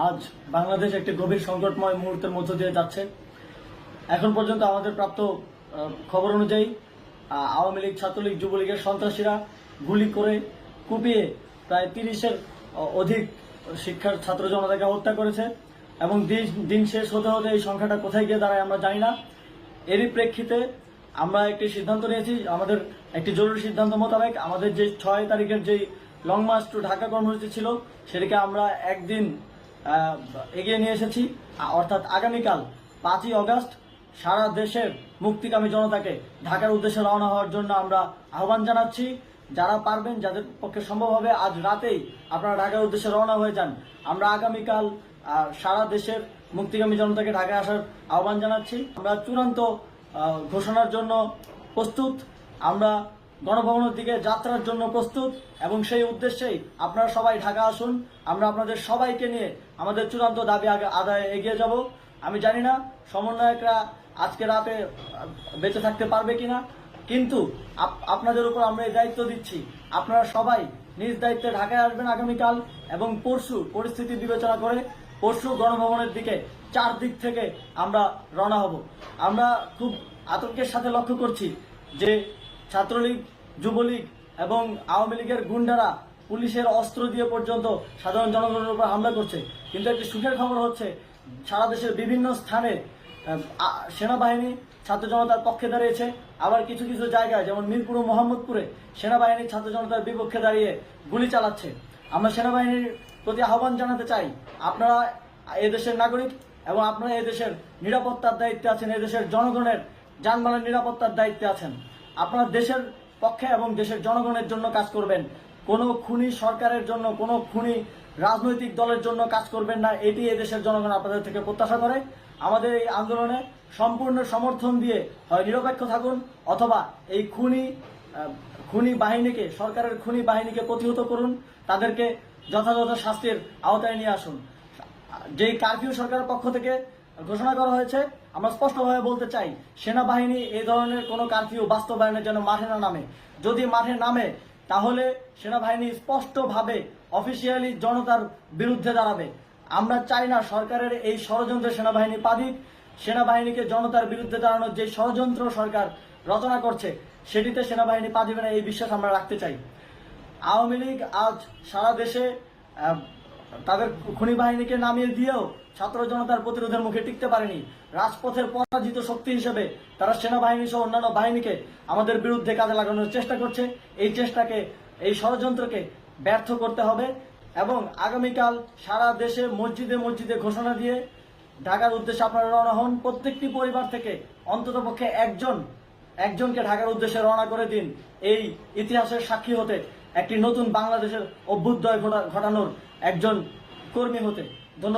আজ বাংলাদেশ একটি গভীর সংকটময় মুহূর্তের মধ্য দিয়ে যাচ্ছে। এখন পর্যন্ত আমাদের প্রাপ্ত খবর অনুযায়ী আওয়ামী লীগ, ছাত্রলীগ, যুবলীগের সন্ত্রাসীরা গুলি করে কুপিয়ে প্রায় 30-এর অধিক শিক্ষার ছাত্র জনতাকে হত্যা করেছে এবং দিন শেষ হতে হতে এই সংখ্যাটা কোথায় গিয়ে দাঁড়ায় আমরা জানি না। এরই প্রেক্ষিতে আমরা একটি সিদ্ধান্ত নিয়েছি, আমাদের একটি জরুরি সিদ্ধান্ত মোতাবেক আমাদের যে 6 তারিখের যে লং মার্চ টু ঢাকা কর্মসূচি ছিল সেটাকে আমরা একদিন এগিয়ে নিয়ে এসেছি। অর্থাৎ আগামীকাল 5ই অগস্ট সারা দেশের মুক্তিকামী জনতাকে ঢাকার উদ্দেশ্যে রওনা হওয়ার জন্য আমরা আহ্বান জানাচ্ছি। যারা পারবেন, যাদের পক্ষে সম্ভব হবে, আজ রাতেই আপনারা ঢাকার উদ্দেশ্যে রওনা হয়ে যান। আমরা আগামীকাল সারা দেশের মুক্তিকামী জনতাকে ঢাকায় আসার আহ্বান জানাচ্ছি। আমরা চূড়ান্ত ঘোষণার জন্য প্রস্তুত, আমরা গণভবনের দিকে যাত্রার জন্য প্রস্তুত এবং সেই উদ্দেশ্যেই আপনারা সবাই ঢাকা আসুন। আমরা আপনাদের সবাইকে নিয়ে আমাদের চূড়ান্ত দাবি আদায়ে এগিয়ে যাব। আমি জানি না সমন্বয়করা আজকে রাতে বেঁচে থাকতে পারবে কিনা, কিন্তু আপনাদের উপর আমরা এই দায়িত্ব দিচ্ছি। আপনারা সবাই নিজ দায়িত্বে ঢাকায় আসবেন আগামীকাল এবং পরশু পরিস্থিতি বিবেচনা করে পরশু গণভবনের দিকে 4 দিক থেকে আমরা রওনা হব। আমরা খুব আতঙ্কের সাথে লক্ষ্য করছি যে ছাত্রলীগ, যুবলীগ এবং আওয়ামী লীগের গুন্ডারা পুলিশের অস্ত্র দিয়ে পর্যন্ত সাধারণ জনগণের উপর হামলা করছে। কিন্তু একটি সুখের খবর হচ্ছে, সারা দেশের বিভিন্ন স্থানে সেনাবাহিনী ছাত্র জনতার পক্ষে দাঁড়িয়েছে। আবার কিছু কিছু জায়গায় যেমন মিরপুর ও মোহাম্মদপুরে সেনাবাহিনী ছাত্র জনতার বিপক্ষে দাঁড়িয়ে গুলি চালাচ্ছে। আমরা সেনাবাহিনীর প্রতি আহ্বান জানাতে চাই, আপনারা এদেশের নাগরিক এবং আপনারা এদেশের নিরাপত্তার দায়িত্বে আছেন, এদেশের জনগণের যানবাহনের নিরাপত্তার দায়িত্বে আছেন। আপনারা দেশের পক্ষে এবং দেশের জনগণের জন্য কাজ করবেন। কোনো খুনি সরকারের জন্য, কোনো খুনি রাজনৈতিক দলের জন্য কাজ করবেন না। এটি এদেশের জনগণ আপনাদের থেকে প্রত্যাশা করে। আমাদের এই আন্দোলনে সম্পূর্ণ সমর্থন দিয়ে হয় নিরপেক্ষ থাকুন, অথবা এই খুনি বাহিনীকে, সরকারের খুনি বাহিনীকে প্রতিহত করুন, তাদেরকে যথাযথ শাস্তির আওতায় নিয়ে আসুন। যেই কারফিউ সরকারের পক্ষ থেকে ঘোষণা করা হয়েছে, আমরা স্পষ্টভাবে বলতে চাই, সেনাবাহিনী এই ধরনের কোনো কারফিউ বাস্তবায়নের জন্য মাঠে না নামে। যদি মাঠে নামে তাহলে সেনাবাহিনী স্পষ্টভাবে অফিসিয়ালি জনতার বিরুদ্ধে দাঁড়াবে। আমরা চাই না সরকারের এই ষড়যন্ত্রে সেনাবাহিনী পা দিক। সেনাবাহিনীকে জনতার বিরুদ্ধে দাঁড়ানোর যে ষড়যন্ত্র সরকার রচনা করছে সেটিতে সেনাবাহিনী পা দিবে না, এই বিশ্বাস আমরা রাখতে চাই। আওয়ামী লীগ আজ সারা দেশে তাদের খুনি বাহিনীকে নামিয়ে দিয়েও ছাত্র জনতার প্রতিরোধের মুখে টিকতে পারেনি। রাজপথের পরাজিত শক্তি হিসেবে তারা সেনাবাহিনী সহ অন্যান্য বাহিনীকে আমাদের বিরুদ্ধে কাজে লাগানোর চেষ্টা করছে। এই চেষ্টাকে, এই ষড়যন্ত্রকে ব্যর্থ করতে হবে এবং আগামীকাল সারা দেশে মসজিদে মসজিদে ঘোষণা দিয়ে ঢাকার উদ্দেশ্যে আপনারা রওনা হন। প্রত্যেকটি পরিবার থেকে অন্ততপক্ষে একজনকে ঢাকার উদ্দেশ্যে রওনা করে দিন, এই ইতিহাসের সাক্ষী হতে, একটি নতুন বাংলাদেশের অভ্যুদয় ঘটানোর একজন কর্মী হতে। ধন্যবাদ।